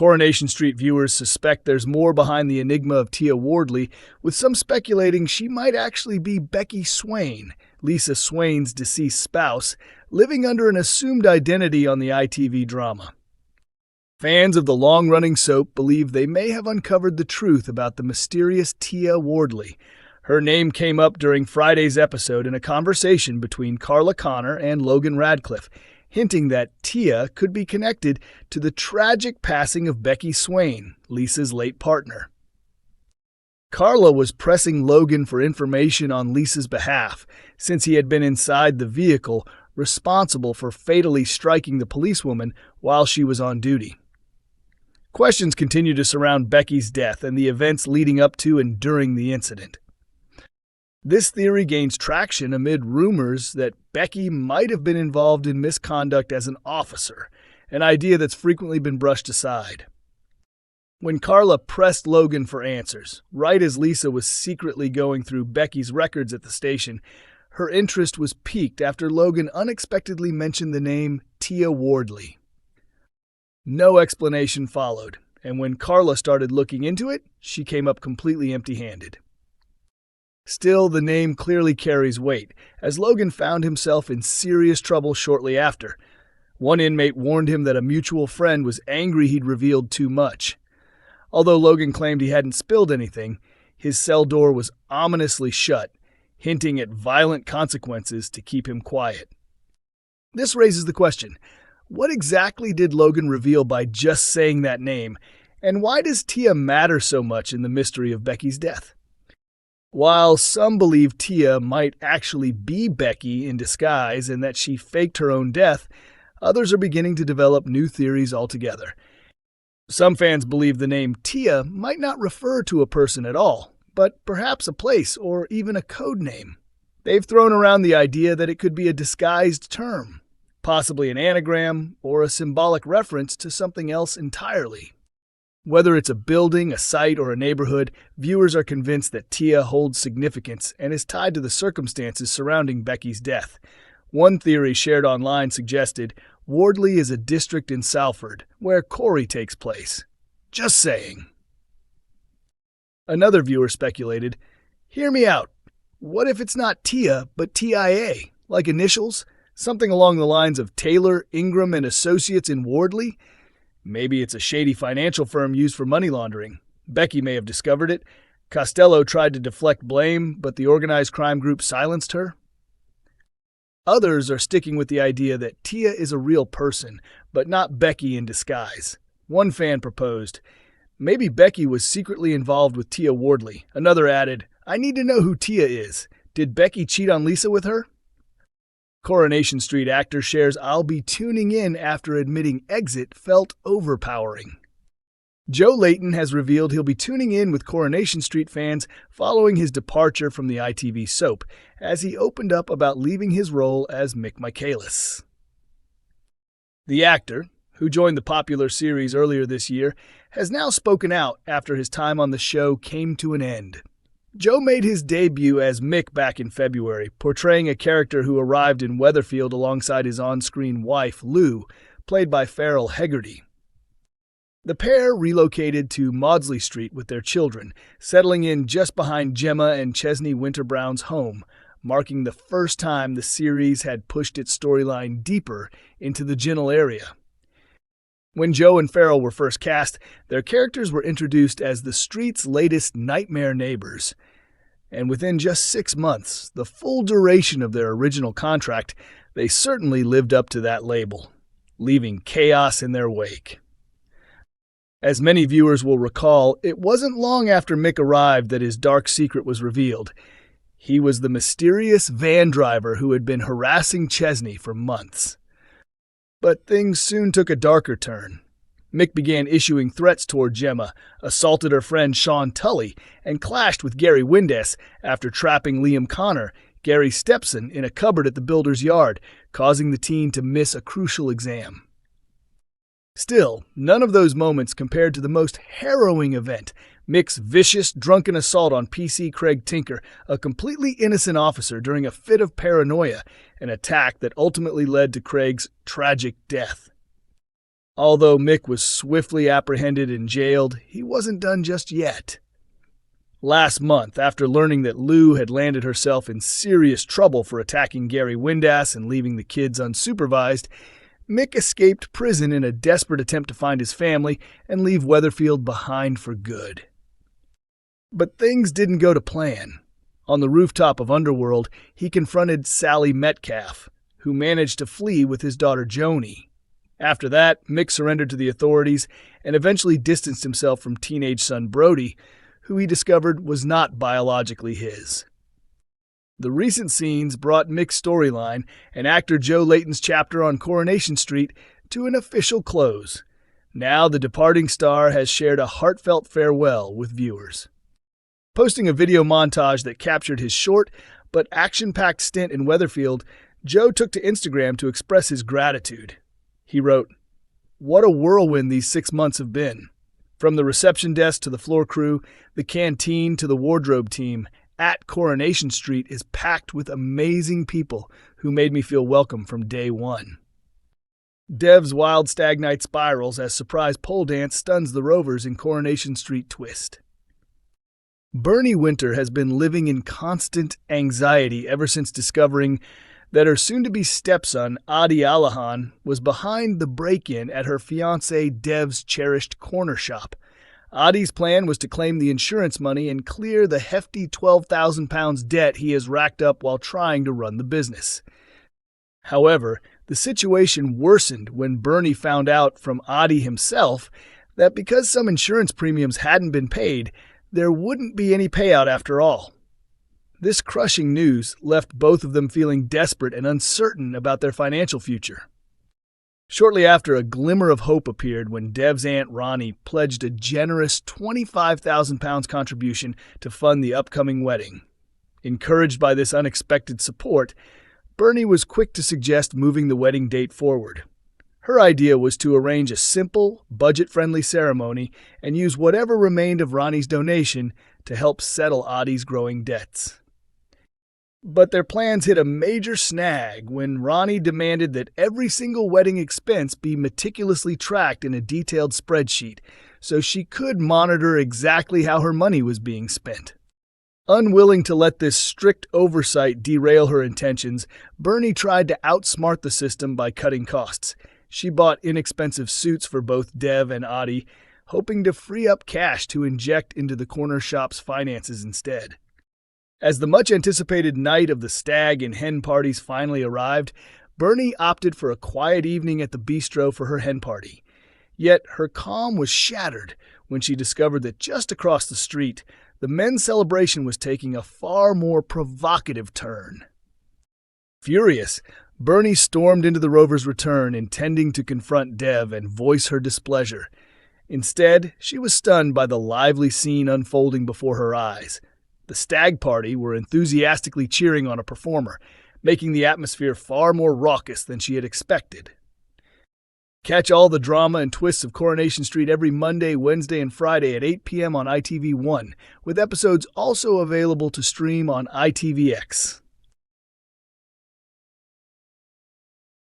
Coronation Street viewers suspect there's more behind the enigma of Tia Wardley, with some speculating she might actually be Becky Swain, Lisa Swain's deceased spouse, living under an assumed identity on the ITV drama. Fans of the long-running soap believe they may have uncovered the truth about the mysterious Tia Wardley. Her name came up during Friday's episode in a conversation between Carla and Logan Radcliffe, hinting that Tia could be connected to the tragic passing of Becky Swain, Lisa's late partner. Carla was pressing Logan for information on Lisa's behalf, since he had been inside the vehicle responsible for fatally striking the policewoman while she was on duty. Questions continue to surround Becky's death and the events leading up to and during the incident. This theory gains traction amid rumors that Becky might have been involved in misconduct as an officer, an idea that's frequently been brushed aside. When Carla pressed Logan for answers, right as Lisa was secretly going through Becky's records at the station, her interest was piqued after Logan unexpectedly mentioned the name Tia Wardley. No explanation followed, and when Carla started looking into it, she came up completely empty-handed. Still, the name clearly carries weight, as Logan found himself in serious trouble shortly after. One inmate warned him that a mutual friend was angry he'd revealed too much. Although Logan claimed he hadn't spilled anything, his cell door was ominously shut, hinting at violent consequences to keep him quiet. This raises the question, what exactly did Logan reveal by just saying that name, and why does Tia matter so much in the mystery of Becky's death? While some believe Tia might actually be Becky in disguise and that she faked her own death, others are beginning to develop new theories altogether. Some fans believe the name Tia might not refer to a person at all, but perhaps a place or even a code name. They've thrown around the idea that it could be a disguised term, possibly an anagram or a symbolic reference to something else entirely. Whether it's a building, a site, or a neighborhood, viewers are convinced that Tia holds significance and is tied to the circumstances surrounding Becky's death. One theory shared online suggested Wardley is a district in Salford, where Corrie takes place. Just saying. Another viewer speculated, hear me out. What if it's not Tia, but TIA, like initials? Something along the lines of Taylor, Ingram, and Associates in Wardley? Maybe it's a shady financial firm used for money laundering. Becky may have discovered it. Costello tried to deflect blame, but the organized crime group silenced her. Others are sticking with the idea that Tia is a real person, but not Becky in disguise. One fan proposed, maybe Becky was secretly involved with Tia Wardley. Another added, I need to know who Tia is. Did Becky cheat on Lisa with her? Coronation Street actor shares I'll be tuning in after admitting Exit felt overpowering. Joe Layton has revealed he'll be tuning in with Coronation Street fans following his departure from the ITV soap, as he opened up about leaving his role as Mick Mis. The actor, who joined the popular series earlier this year, has now spoken out after his time on the show came to an end. Joe made his debut as Mick back in February, portraying a character who arrived in Weatherfield alongside his on-screen wife, Lou, played by Farrell Hegarty. The pair relocated to Maudsley Street with their children, settling in just behind Gemma and Chesney Winterbrown's home, marking the first time the series had pushed its storyline deeper into the Ginnell area. When Joe and Farrell were first cast, their characters were introduced as the street's latest nightmare neighbors. And within just 6 months, the full duration of their original contract, they certainly lived up to that label, leaving chaos in their wake. As many viewers will recall, it wasn't long after Mick arrived that his dark secret was revealed. He was the mysterious van driver who had been harassing Chesney for months. But things soon took a darker turn. Mick began issuing threats toward Gemma, assaulted her friend Sean Tully, and clashed with Gary Windes after trapping Liam Connor, Gary's stepson, in a cupboard at the builder's yard, causing the teen to miss a crucial exam. Still, none of those moments compared to the most harrowing event, Mick's vicious, drunken assault on PC Craig Tinker, a completely innocent officer during a fit of paranoia, an attack that ultimately led to Craig's tragic death. Although Mick was swiftly apprehended and jailed, he wasn't done just yet. Last month, after learning that Lou had landed herself in serious trouble for attacking Gary Windass and leaving the kids unsupervised, Mick escaped prison in a desperate attempt to find his family and leave Weatherfield behind for good. But things didn't go to plan. On the rooftop of Underworld, he confronted Sally Metcalf, who managed to flee with his daughter Joni. After that, Mick surrendered to the authorities and eventually distanced himself from teenage son Brody, who he discovered was not biologically his. The recent scenes brought Mick's storyline and actor Joe Layton's chapter on Coronation Street to an official close. Now the departing star has shared a heartfelt farewell with viewers. Posting a video montage that captured his short but action-packed stint in Weatherfield, Joe took to Instagram to express his gratitude. He wrote, "What a whirlwind these 6 months have been. From the reception desk to the floor crew, the canteen to the wardrobe team, at Coronation Street is packed with amazing people who made me feel welcome from day one." Dev's wild stag night spirals as surprise pole dance stuns the Rovers in Coronation Street twist. Bernie Winter has been living in constant anxiety ever since discovering that her soon-to-be stepson, Adi Alahan, was behind the break-in at her fiancé Dev's cherished corner shop. Adi's plan was to claim the insurance money and clear the hefty £12,000 debt he has racked up while trying to run the business. However, the situation worsened when Bernie found out from Adi himself that because some insurance premiums hadn't been paid, there wouldn't be any payout after all. This crushing news left both of them feeling desperate and uncertain about their financial future. Shortly after, a glimmer of hope appeared when Dev's aunt Rani pledged a generous £25,000 contribution to fund the upcoming wedding. Encouraged by this unexpected support, Bernie was quick to suggest moving the wedding date forward. Her idea was to arrange a simple, budget-friendly ceremony and use whatever remained of Rani's donation to help settle Adi's growing debts. But their plans hit a major snag when Rani demanded that every single wedding expense be meticulously tracked in a detailed spreadsheet so she could monitor exactly how her money was being spent. Unwilling to let this strict oversight derail her intentions, Bernie tried to outsmart the system by cutting costs. She bought inexpensive suits for both Dev and Adi, hoping to free up cash to inject into the corner shop's finances instead. As the much-anticipated night of the stag and hen parties finally arrived, Bernie opted for a quiet evening at the bistro for her hen party. Yet her calm was shattered when she discovered that just across the street, the men's celebration was taking a far more provocative turn. Furious, Bernie stormed into the Rover's return, intending to confront Dev and voice her displeasure. Instead, she was stunned by the lively scene unfolding before her eyes. The stag party were enthusiastically cheering on a performer, making the atmosphere far more raucous than she had expected. Catch all the drama and twists of Coronation Street every Monday, Wednesday, and Friday at 8 p.m. on ITV1, with episodes also available to stream on ITVX.